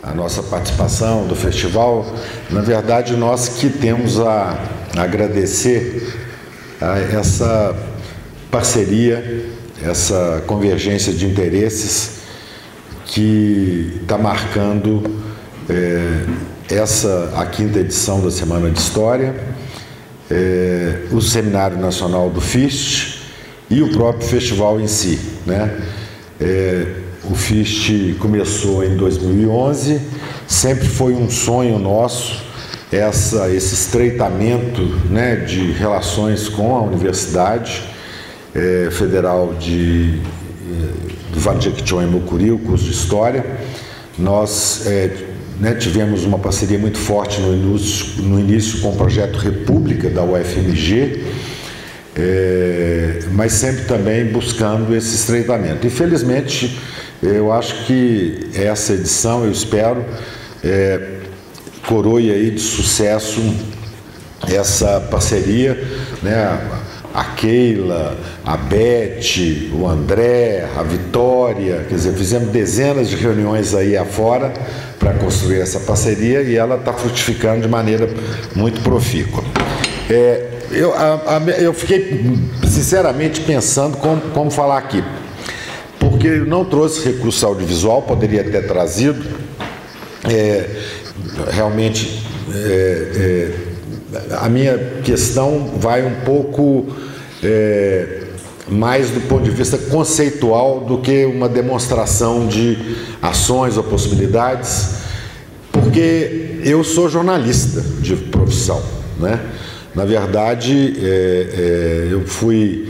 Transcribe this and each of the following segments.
a nossa participação do festival. Na verdade, nós que temos a agradecer a essa parceria, essa convergência de interesses que está marcando a quinta edição da Semana de História, o Seminário Nacional do FIST e o próprio festival em si, né? O FIST começou em 2011, sempre foi um sonho nosso esse estreitamento, né, de relações com a Universidade Federal do Vale de Jequitinhonha e Mucuri, o curso de História. Nós tivemos uma parceria muito forte no início com o projeto República da UFMG, mas sempre também buscando esse estreitamento. Infelizmente, eu acho que essa edição, eu espero, coroe aí de sucesso essa parceria, né? A Keila, a Beth, o André, a Vitória, quer dizer, fizemos dezenas de reuniões aí afora para construir essa parceria e ela está frutificando de maneira muito profícua. Eu fiquei, sinceramente, pensando como falar aqui, porque eu não trouxe recurso audiovisual, poderia ter trazido, realmente a minha questão vai um pouco mais do ponto de vista conceitual do que uma demonstração de ações ou possibilidades, porque eu sou jornalista de profissão, né? Na verdade, eu fui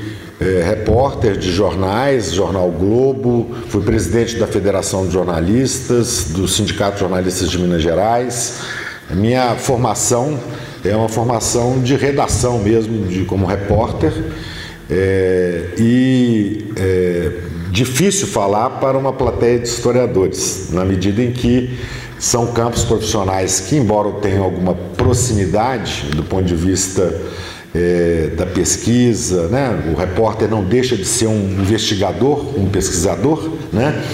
repórter de jornais, Jornal Globo, fui presidente da Federação de Jornalistas, do Sindicato de Jornalistas de Minas Gerais. A minha formação é uma formação de redação mesmo, como repórter, difícil falar para uma plateia de historiadores, na medida em que são campos profissionais que, embora tenham alguma proximidade do ponto de vista da pesquisa, né? O repórter não deixa de ser um investigador, um pesquisador, né?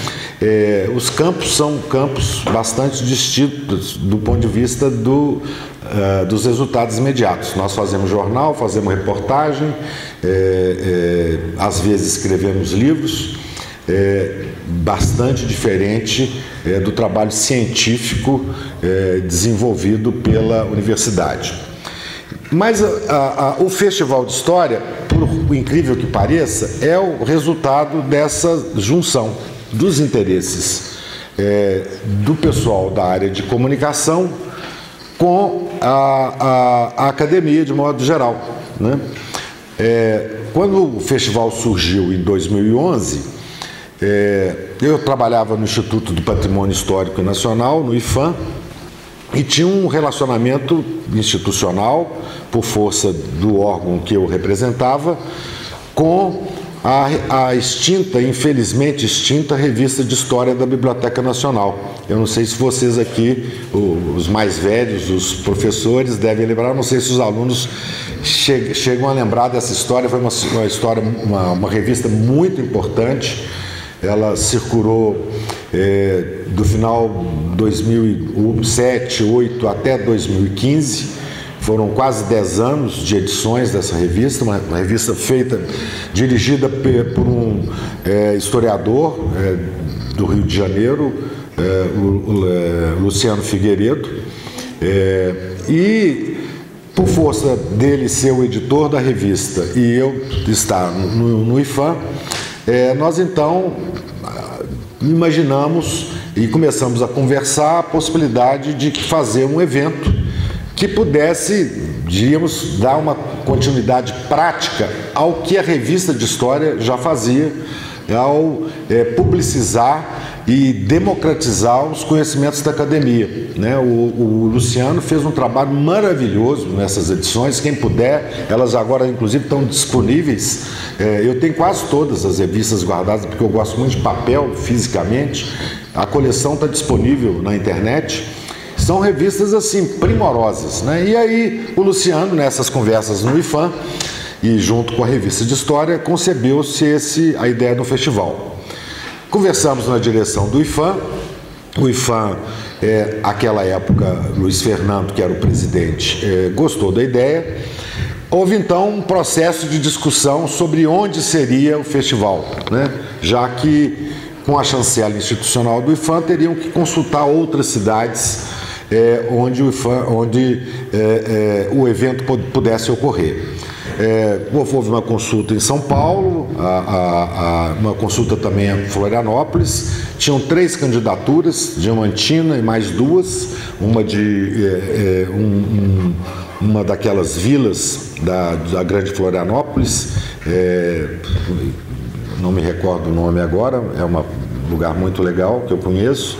Os campos são campos bastante distintos do ponto de vista dos resultados imediatos. Nós fazemos jornal, fazemos reportagem, às vezes escrevemos livros, bastante diferente do trabalho científico desenvolvido pela universidade. Mas o Festival de História, por incrível que pareça, é o resultado dessa junção dos interesses do pessoal da área de comunicação com a academia de modo geral, né? Quando o festival surgiu em 2011, eu trabalhava no Instituto do Patrimônio Histórico Nacional, no IPHAN, e tinha um relacionamento institucional, por força do órgão que eu representava, com a extinta, infelizmente extinta, Revista de História da Biblioteca Nacional. Eu não sei se vocês aqui, os mais velhos, os professores, devem lembrar, não sei se os alunos chegam a lembrar dessa história. Foi uma história, uma revista muito importante. Ela circulou do final de 2007, 2008 até 2015. Foram quase 10 anos de edições dessa revista, uma revista dirigida por um historiador do Rio de Janeiro, o Luciano Figueiredo, e por força dele ser o editor da revista e eu estar no IPHAN, nós então imaginamos e começamos a conversar a possibilidade de fazer um evento que pudesse, diríamos, dar uma continuidade prática ao que a revista de história já fazia, ao publicizar e democratizar os conhecimentos da academia, né? O Luciano fez um trabalho maravilhoso nessas edições. Quem puder, elas agora inclusive estão disponíveis. Eu tenho quase todas as revistas guardadas, porque eu gosto muito de papel fisicamente. A coleção está disponível na internet. São revistas assim primorosas, né? E aí o Luciano, nessas conversas no IPHAN e junto com a revista de história, concebeu-se a ideia do festival. Conversamos na direção do IPHAN, O IPHAN, aquela época, Luiz Fernando, que era o presidente, gostou da ideia. Houve então um processo de discussão sobre onde seria o festival, né? Já que com a chancela institucional do IPHAN teriam que consultar outras cidades onde o evento pudesse ocorrer. Houve uma consulta em São Paulo, uma consulta também em Florianópolis. Tinham 3 candidaturas, Diamantina e mais 2, uma daquelas vilas da Grande Florianópolis, não me recordo o nome agora, é um lugar muito legal que eu conheço,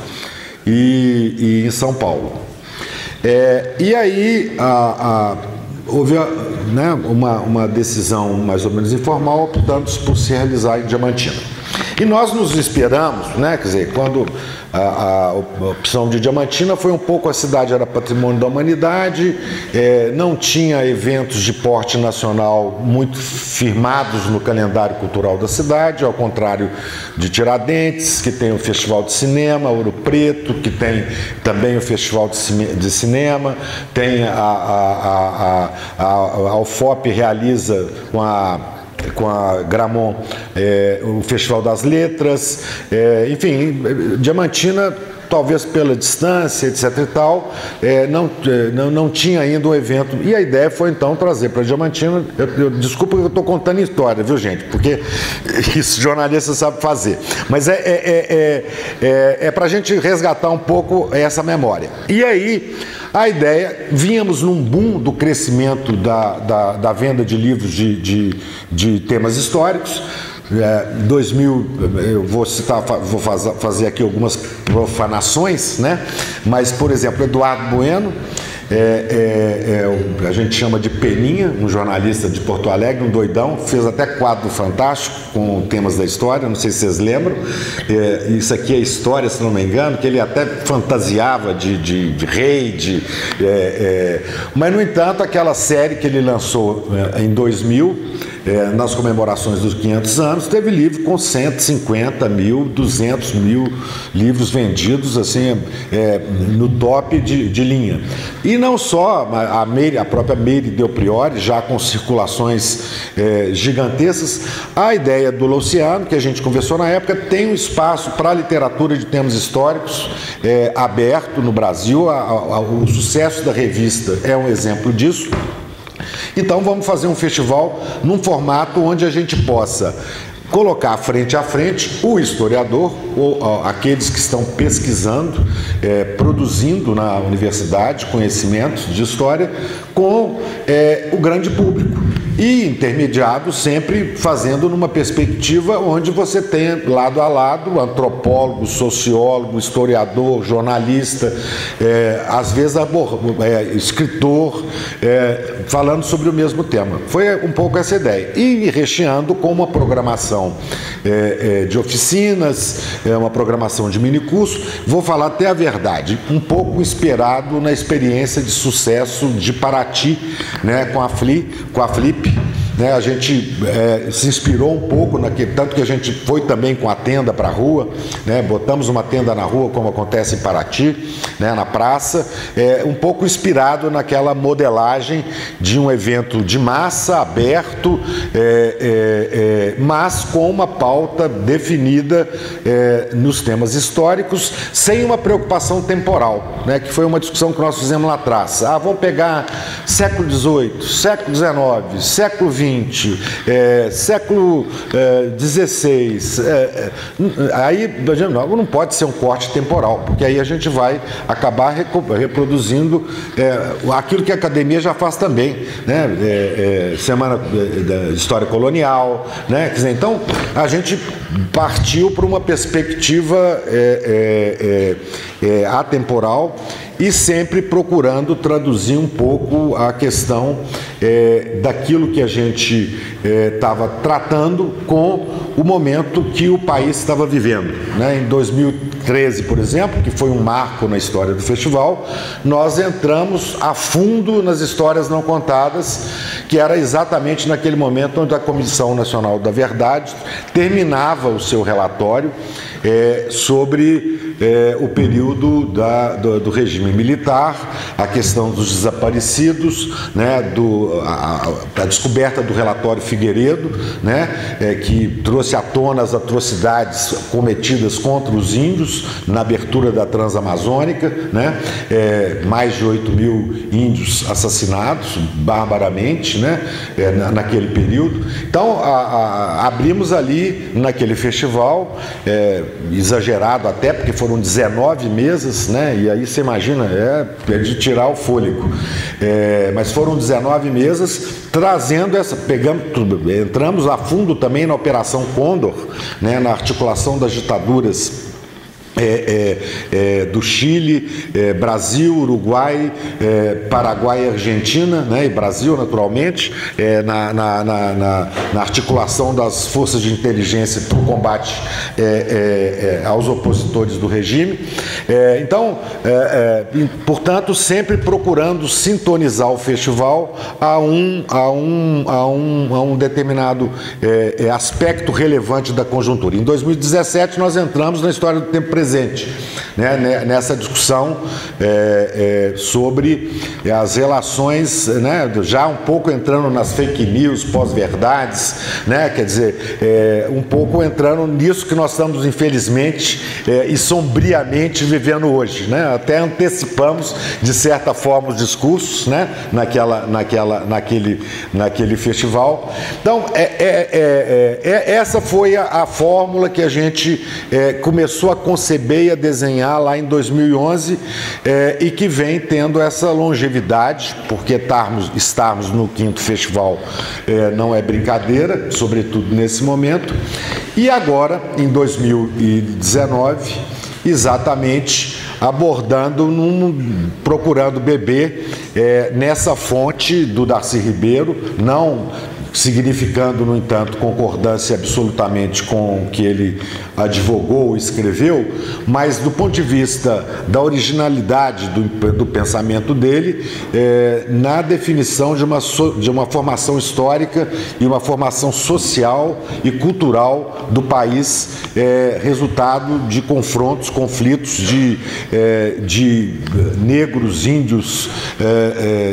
e em São Paulo. E aí houve uma decisão mais ou menos informal, optando por se realizar em Diamantina. E nós nos esperamos, né? Quer dizer, quando a opção de Diamantina foi um pouco, a cidade era patrimônio da humanidade, não tinha eventos de porte nacional muito firmados no calendário cultural da cidade, ao contrário de Tiradentes, que tem o Festival de Cinema, Ouro Preto, que tem também o Festival de Cinema, tem a UFOP realiza com a Gramont, o Festival das Letras, enfim, Diamantina, talvez pela distância, etc e tal, não tinha ainda um evento, e a ideia foi então trazer para Diamantina, desculpa que eu estou contando história, viu gente, porque isso jornalista sabe fazer, mas é para a gente resgatar um pouco essa memória. E aí, a ideia, vínhamos num boom do crescimento da venda de livros de temas históricos. 2000, eu vou fazer aqui algumas profanações, né? Mas, por exemplo, Eduardo Bueno, a gente chama de Peninha, um jornalista de Porto Alegre, um doidão, fez até quadro fantástico com temas da história, não sei se vocês lembram. Isso aqui é história, se não me engano, que ele até fantasiava de rei, mas, no entanto, aquela série que ele lançou em 2000, nas comemorações dos 500 anos, teve livro com 150 mil, 200 mil livros vendidos, assim, no top de linha. E não só, a própria Meire Del Priore, já com circulações gigantescas. A ideia do Luciano, que a gente conversou na época, tem um espaço para a literatura de temas históricos aberto no Brasil. O sucesso da revista é um exemplo disso. Então vamos fazer um festival num formato onde a gente possa colocar frente a frente o historiador, ou aqueles que estão pesquisando, produzindo na universidade conhecimentos de história, com o grande público. E intermediado sempre fazendo numa perspectiva onde você tem lado a lado antropólogo, sociólogo, historiador, jornalista, às vezes escritor, falando sobre o mesmo tema. Foi um pouco essa ideia. E recheando com uma programação de oficinas, uma programação de minicurso. Vou falar até a verdade, um pouco inspirado na experiência de sucesso de Paraty, né, com a Flip. Né, a gente se inspirou um pouco naquele, tanto que a gente foi também com a tenda para a rua, né, botamos uma tenda na rua, como acontece em Paraty, né, na praça, um pouco inspirado naquela modelagem de um evento de massa, aberto, mas com uma pauta definida nos temas históricos, sem uma preocupação temporal, né, que foi uma discussão que nós fizemos lá atrás. Vamos pegar século XVIII, século XIX, século XX, século XVI, aí não pode ser um corte temporal, porque aí a gente vai acabar reproduzindo aquilo que a academia já faz também, né? Semana da História Colonial, né? Quer dizer, então a gente partiu para uma perspectiva atemporal e sempre procurando traduzir um pouco a questão daquilo que a gente estava tratando com o momento que o país estava vivendo, né? Em 2013, por exemplo, que foi um marco na história do festival, nós entramos a fundo nas histórias não contadas, que era exatamente naquele momento onde a Comissão Nacional da Verdade terminava o seu relatório sobre o período do regime militar, a questão dos desaparecidos, né, a descoberta do relatório Figueiredo, né, que trouxe à tona as atrocidades cometidas contra os índios na abertura da Transamazônica, né, mais de 8.000 índios assassinados barbaramente, né, naquele período. Então, abrimos ali naquele festival, exagerado até, porque foram 19 mesas, né, e aí você imagina, é de tirar o fôlego. Mas foram 19 mesas, trazendo entramos a fundo também na Operação Condor, né, na articulação das ditaduras do Chile, Brasil, Uruguai, Paraguai e Argentina, né, e Brasil naturalmente, na articulação das forças de inteligência para o combate aos opositores do regime. Então, portanto, sempre procurando sintonizar o festival a um determinado aspecto relevante da conjuntura. Em 2017 nós entramos na história do tempo presente, né, nessa discussão sobre as relações, né, já um pouco entrando nas fake news, pós-verdades, né, quer dizer, um pouco entrando nisso que nós estamos, infelizmente, e sombriamente vivendo hoje, né, até antecipamos, de certa forma, os discursos, né, naquele festival. Então, essa foi a fórmula que a gente começou a conceber e a desenhar lá em 2011 e que vem tendo essa longevidade, porque estarmos no 5º festival não é brincadeira, sobretudo nesse momento. E agora, em 2019, exatamente procurando beber nessa fonte do Darcy Ribeiro, não significando, no entanto, concordância absolutamente com o que ele advogou, escreveu, mas do ponto de vista da originalidade do pensamento dele, na definição de uma formação histórica e uma formação social e cultural do país, resultado de conflitos de negros, índios,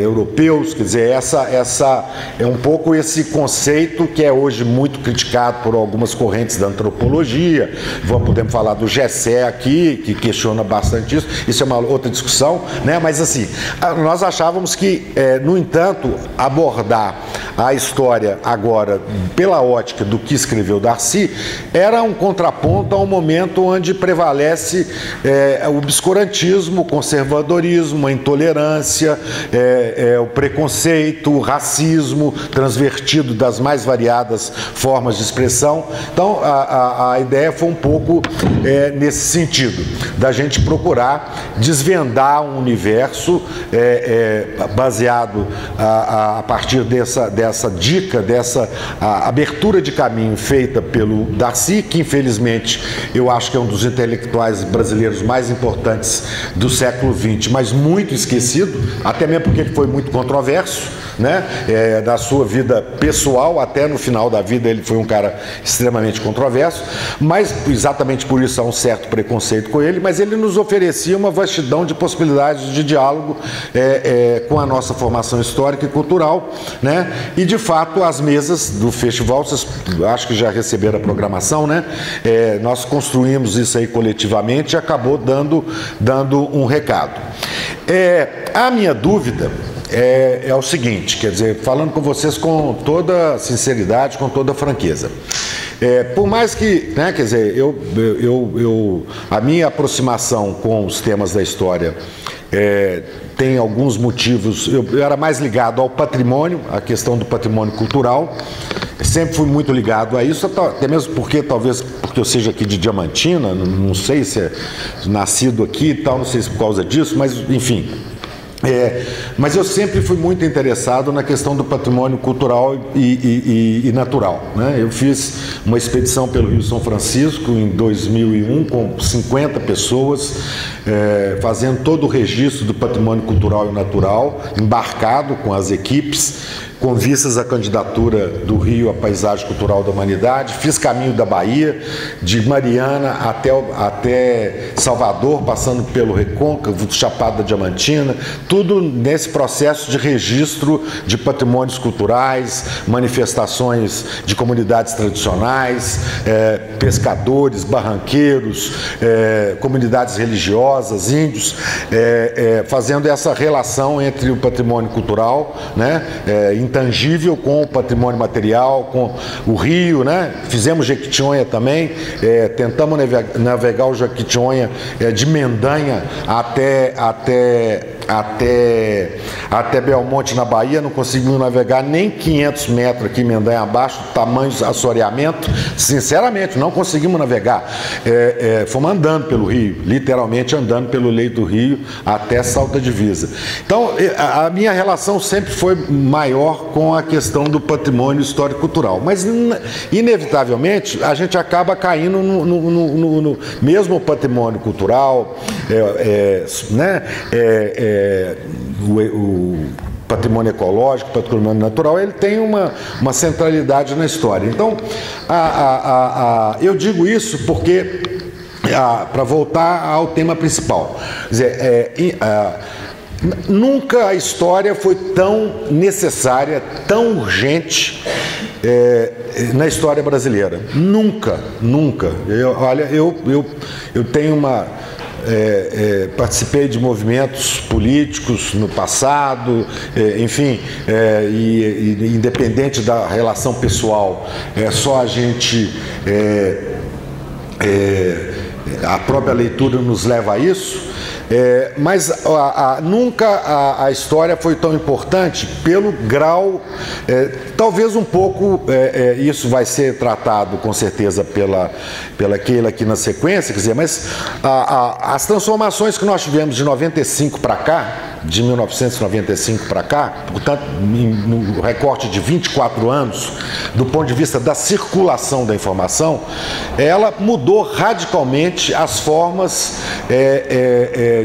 europeus. Quer dizer, essa é um pouco esse conceito que é hoje muito criticado por algumas correntes da antropologia. Podemos falar do Gessé aqui, que questiona bastante isso é uma outra discussão, né? Mas assim, nós achávamos que, no entanto, abordar a história agora pela ótica do que escreveu Darcy era um contraponto a um momento onde prevalece o obscurantismo, o conservadorismo, a intolerância, o preconceito, o racismo transvertido das mais variadas formas de expressão. Então, a ideia foi um pouco nesse sentido, da gente procurar desvendar um universo baseado a partir dessa dica, dessa abertura de caminho feita pelo Darcy, que infelizmente eu acho que é um dos intelectuais brasileiros mais importantes do século XX, mas muito esquecido, até mesmo porque ele foi muito controverso, né? Da sua vida pessoal, até no final da vida ele foi um cara extremamente controverso, mas exatamente por isso há um certo preconceito com ele, mas ele nos oferecia uma vastidão de possibilidades de diálogo com a nossa formação histórica e cultural, né? E de fato as mesas do festival, vocês acho que já receberam a programação, né? Nós construímos isso aí coletivamente e acabou dando um recado. A minha dúvida é o seguinte, quer dizer, falando com vocês com toda sinceridade, com toda franqueza. Por mais que, né, quer dizer, a minha aproximação com os temas da história tem alguns motivos. Eu era mais ligado ao patrimônio, à questão do patrimônio cultural. Sempre fui muito ligado a isso, até mesmo talvez porque eu seja aqui de Diamantina, não sei se é nascido aqui e tal, não sei se por causa disso, mas enfim. Mas eu sempre fui muito interessado na questão do patrimônio cultural e natural, né? Eu fiz uma expedição pelo Rio São Francisco em 2001 com 50 pessoas, fazendo todo o registro do patrimônio cultural e natural, embarcado com as equipes, com vistas à candidatura do Rio à Paisagem Cultural da Humanidade, fiz caminho da Bahia, de Mariana até Salvador, passando pelo Recôncavo, Chapada Diamantina, tudo nesse processo de registro de patrimônios culturais, manifestações de comunidades tradicionais, pescadores, barranqueiros, comunidades religiosas, índios, fazendo essa relação entre o patrimônio cultural, né, intangível, com o patrimônio material, com o rio, né? Fizemos Jequitinhonha também, tentamos navegar o Jequitinhonha de Mendanha até Belmonte, na Bahia, não conseguimos navegar nem 500 metros aqui em Mendanha abaixo, tamanho assoreamento, sinceramente, não conseguimos navegar. Fomos andando pelo rio, literalmente andando pelo leito do rio até Salta Divisa. Então, a minha relação sempre foi maior com a questão do patrimônio histórico-cultural, mas inevitavelmente a gente acaba caindo no mesmo patrimônio cultural, né? O patrimônio ecológico, o patrimônio natural, ele tem uma centralidade na história. Então, eu digo isso porque, para voltar ao tema principal, quer dizer, nunca a história foi tão necessária, tão urgente na história brasileira. Nunca, nunca. Eu tenho participei de movimentos políticos no passado, enfim, e independente da relação pessoal, só a gente, a própria leitura nos leva a isso. Mas nunca a história foi tão importante pelo grau, talvez um pouco, isso vai ser tratado com certeza pela Keila aqui na sequência, quer dizer, mas as transformações que nós tivemos de 95 para cá, de 1995 para cá, portanto, no recorte de 24 anos, do ponto de vista da circulação da informação, ela mudou radicalmente as formas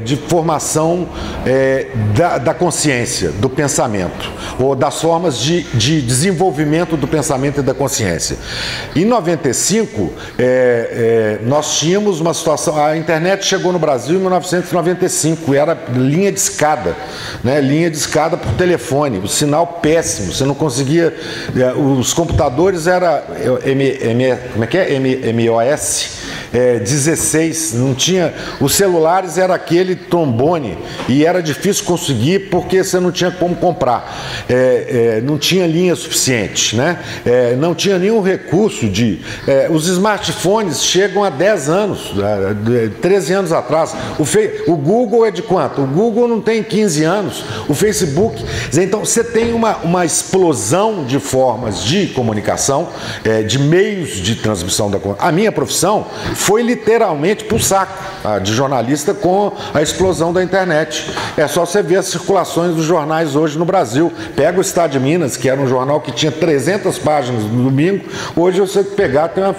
de formação da consciência, do pensamento, ou das formas de desenvolvimento do pensamento e da consciência. Em 95, nós tínhamos uma situação, a internet chegou no Brasil em 1995, era linha de escada, né? Linha de escada por telefone, o sinal péssimo, você não conseguia, os computadores era MOS 16, não tinha, os celulares era aquele trombone e era difícil conseguir porque você não tinha como comprar, não tinha linha suficiente, né? Não tinha nenhum recurso os smartphones chegam a 10 anos, 13 anos atrás, o Google é de quanto? O Google não tem 15 anos, o Facebook, então você tem uma explosão de formas de comunicação, de meios de transmissão da comunicação. A minha profissão foi literalmente pro saco, de jornalista, com a explosão da internet. É só você ver as circulações dos jornais hoje no Brasil. Pega o Estado de Minas, que era um jornal que tinha 300 páginas no domingo, hoje você pegar, tem uma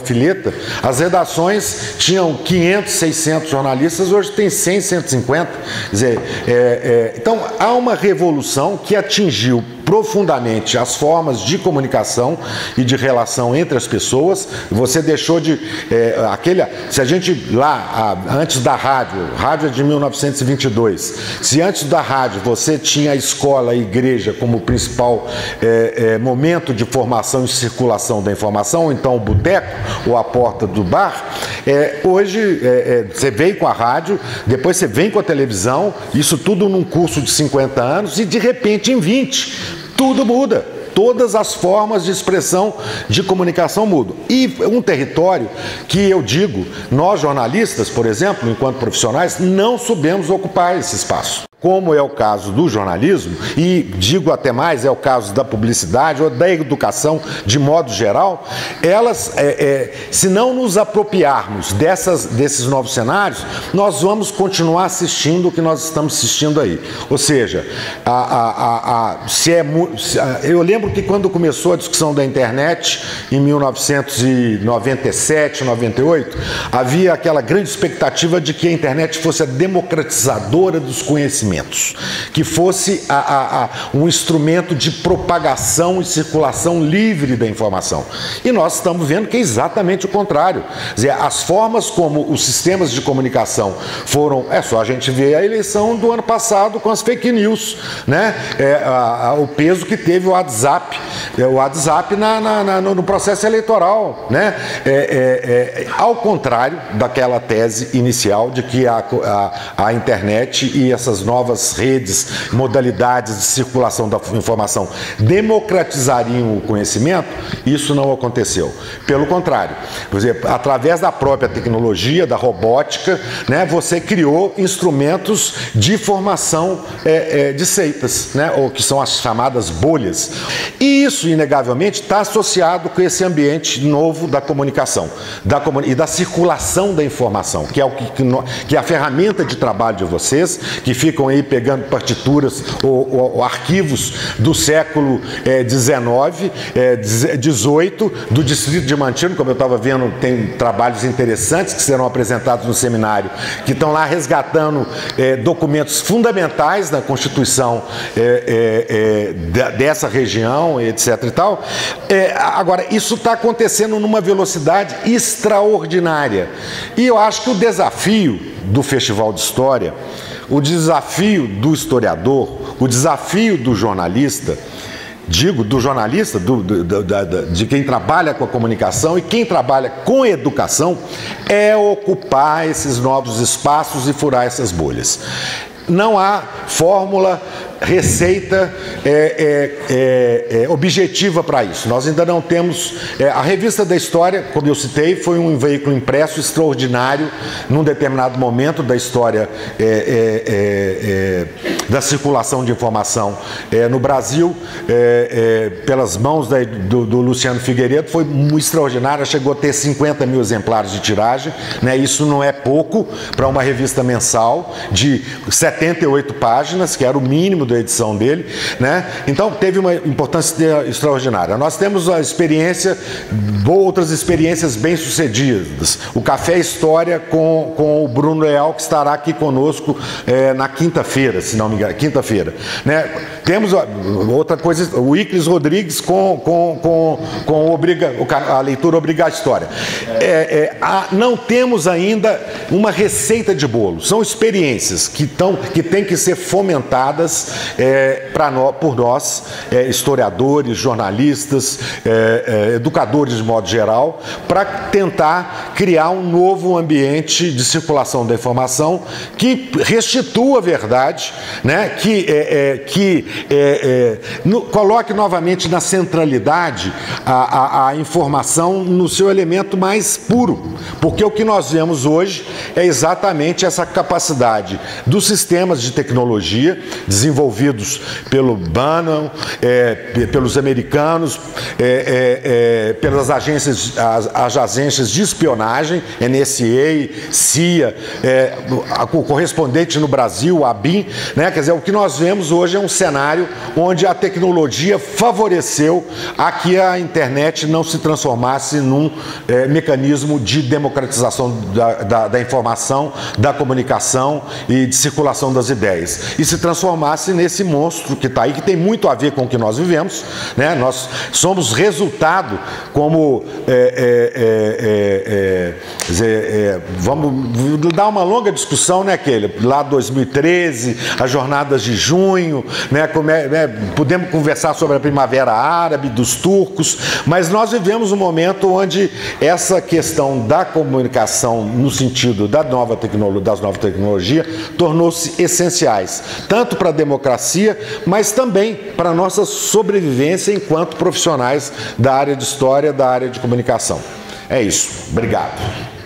fileta. As redações tinham 500, 600 jornalistas, hoje tem 100, 150. Quer dizer, então há uma revolução que atingiu profundamente as formas de comunicação e de relação entre as pessoas. Você deixou de... se a gente lá, antes da rádio é de 1922, se antes da rádio você tinha a escola, a igreja como principal momento de formação e circulação da informação, ou então o boteco ou a porta do bar, hoje você vem com a rádio, depois você vem com a televisão, isso tudo num curso de 50 anos e de repente em 20 tudo muda. Todas as formas de expressão de comunicação mudam. E um território que eu digo, nós jornalistas, por exemplo, enquanto profissionais, não soubemos ocupar esse espaço. Como é o caso do jornalismo, e digo até mais, é o caso da publicidade ou da educação de modo geral, elas, se não nos apropriarmos desses novos cenários, nós vamos continuar assistindo o que nós estamos assistindo aí. Ou seja, eu lembro que quando começou a discussão da internet, em 1997, 98, havia aquela grande expectativa de que a internet fosse a democratizadora dos conhecimentos. conhecimentos, que fosse um instrumento de propagação e circulação livre da informação. E nós estamos vendo que é exatamente o contrário. Quer dizer, as formas como os sistemas de comunicação foram... É só a gente ver a eleição do ano passado com as fake news, né? O peso que teve o WhatsApp no processo eleitoral, né? Ao contrário daquela tese inicial de que a internet e essas novas redes, modalidades de circulação da informação democratizariam o conhecimento, isso não aconteceu. Pelo contrário, por exemplo, através da própria tecnologia, da robótica, né, você criou instrumentos de formação de seitas, né, ou que são as chamadas bolhas. E isso, inegavelmente, está associado com esse ambiente novo da comunicação e da circulação da informação, que é que é a ferramenta de trabalho de vocês, que ficam aí pegando partituras ou arquivos do século XIX, XVIII, do Distrito Diamantino, como eu estava vendo, tem trabalhos interessantes que serão apresentados no seminário, que estão lá resgatando documentos fundamentais da Constituição dessa região, etc. e tal. Agora, isso está acontecendo numa velocidade extraordinária. E eu acho que o desafio do Festival de História, o desafio do historiador, o desafio do jornalista, de quem trabalha com a comunicação e quem trabalha com educação, é ocupar esses novos espaços e furar essas bolhas. Não há fórmula, receita objetiva para isso. Nós ainda não temos... a Revista da História, como eu citei, foi um veículo impresso extraordinário num determinado momento da história da circulação de informação no Brasil, pelas mãos do Luciano Figueiredo. Foi muito extraordinária, chegou a ter 50 mil exemplares de tiragem, né? Isso não é pouco para uma revista mensal de 78 páginas, que era o mínimo da edição dele, né? Então teve uma importância extraordinária. Nós temos a experiência, outras experiências bem-sucedidas. O Café História com o Bruno Leal, que estará aqui conosco na quinta-feira, se não me engano, quinta-feira, né? Temos outra coisa, o Iclis Rodrigues com a leitura obrigatória. Não temos ainda uma receita de bolo. São experiências que têm que ser fomentadas por nós, historiadores, jornalistas, educadores de modo geral, para tentar criar um novo ambiente de circulação da informação que restitua a verdade, né? Coloque novamente na centralidade a informação no seu elemento mais puro, porque o que nós vemos hoje é exatamente essa capacidade dos sistemas de tecnologia desenvolvidos pelo Bannon, pelos americanos, pelas agências de espionagem, NSA, CIA, o correspondente no Brasil, a ABIN, né? Quer dizer, o que nós vemos hoje é um cenário onde a tecnologia favoreceu a que a internet não se transformasse num mecanismo de democratização da informação, da comunicação e de circulação das ideias, e se transformasse nesse monstro que está aí, que tem muito a ver com o que nós vivemos, né? Nós somos resultado, como vamos dar uma longa discussão, né, aquele lá 2013, as jornadas de junho, né, podemos conversar sobre a Primavera Árabe, dos turcos, mas nós vivemos um momento onde essa questão da comunicação, no sentido das novas tecnologias, tornou-se essenciais, tanto para a democracia, mas também para a nossa sobrevivência enquanto profissionais da área de história, da área de comunicação. É isso. Obrigado.